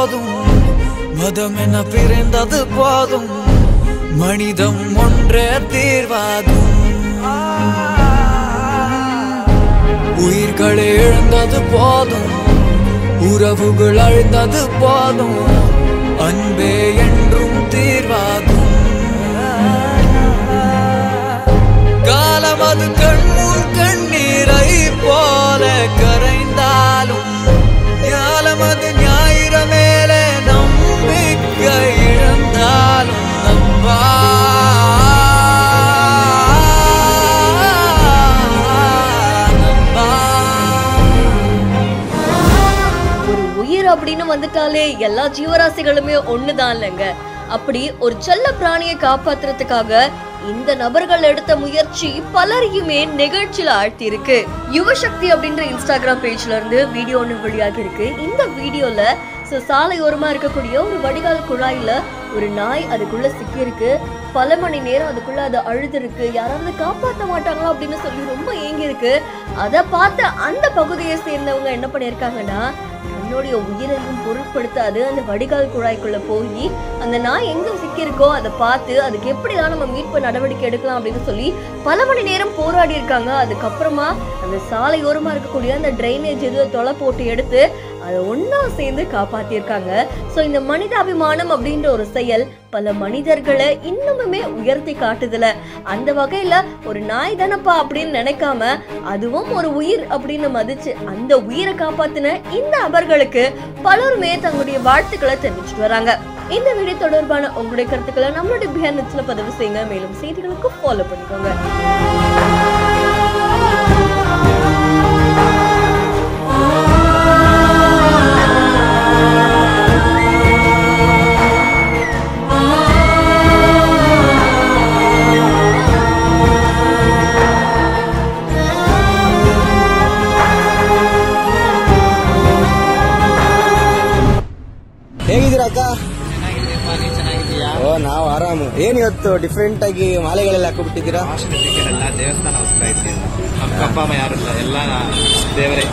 போதும் மதம் என பிறந்தது போதும் மனிதம் ஒன்றே தீர்வாகும் உயிர்களை இழந்தது போதும் உறவுகள் அழிந்தது போதும் அன்பே என்றும் தீர்வாகும் காலம் அது கண்முன் கண்ணீரை போல கரைந்தாலும் ஞாலம் அது ஞாயிறு மேலே நம்பிக்கை இழந்தாலும் நம்பா அப்படின்னு வந்துட்டாலே எல்லா ஜீவராசிகளுமே ஒண்ணுதான் இல்லைங்க. அப்படி ஒரு செல்ல பிராணியை காப்பாத்துறதுக்காக இந்த நபர்கள் எடுத்த முயற்சி பலரையுமே நிகழ்ச்சியில ஆழ்த்தி இருக்கு. யுவசக்தி அப்படின்ற இன்ஸ்டாகிராம் பேஜ்ல இருந்து வீடியோ ஒன்று வெளியாகி இருக்கு. இந்த வீடியோல சாலையோரமா இருக்கக்கூடிய ஒரு வடிகால் குழாயில ஒரு நாய் அதுக்குள்ள சிக்கி இருக்கு. பல மணி நேரம் அதுக்குள்ள அது அழுது இருக்கு. யாராவது காப்பாற்ற மாட்டாங்களா அப்படின்னு சொல்லி ரொம்ப ஏங்கி இருக்கு. அதை பார்த்த அந்த பகுதியை சேர்ந்தவங்க என்ன பண்ணிருக்காங்கன்னா, தன்னுடைய உயிரையும் பொருட்படுத்தாது அந்த வடிகால் குழாய்க்குள்ள போய் அந்த நாய் எங்க சிக்கிருக்கோ அதை பார்த்து அதுக்கு எப்படிதான் நம்ம மீட்பு நடவடிக்கை எடுக்கலாம் அப்படின்னு சொல்லி பல மணி நேரம் போராடி இருக்காங்க. அதுக்கப்புறமா அந்த சாலையோரமா இருக்கக்கூடிய அந்த டிரைனேஜ் எதுவும் தொலை போட்டு எடுத்து அதை ஒன்னா சேர்ந்து காப்பாத்திருக்காங்க. சோ இந்த மனிதாபிமானம் அப்படின்ற ஒரு செயல் பல மனிதர்களை இன்னுமே உயர்த்தி காட்டுதுல. அந்த வகையில ஒரு நாய் தானப்பா அப்படின்னு நினைக்காம அதுவும் ஒரு உயிர் அப்படின்னு மதிச்சு அந்த உயிரை காப்பாத்தின இந்த நபர்களுக்கு பலருமே தங்களுடைய வாழ்த்துக்களை தெரிவிச்சுட்டு வராங்க. இந்த வீடியோ தொடர்பான உங்களுடைய கருத்துக்களை நம்மளுடைய பிஹைண்ட் நெட்ஸ்ல பதிவு செய்யுங்க. மேலும் செய்திகளுக்கு ஃபாலோ பண்ணிக்கோங்க. ಹೇಗಿದ್ದೀರಾ ಅಕ್ಕ? ಓ ನಾವು ಆರಾಮು. ಏನ್ ಇವತ್ತು ಡಿಫ್ರೆಂಟ್ ಆಗಿ ಮಾಲೆಗಳೆಲ್ಲ ಹಾಕೊಂಡ್ಬಿಟ್ಟಿದ್ದೀರಾ? ದೇವಸ್ಥಾನ ಹೋಗ್ತಾ ಇದ್ದೀವಿ. ನಮ್ಮ ಅಪ್ಪ ಅಮ್ಮ ಯಾರು ಇಲ್ಲ, ಎಲ್ಲ ದೇವರೇ.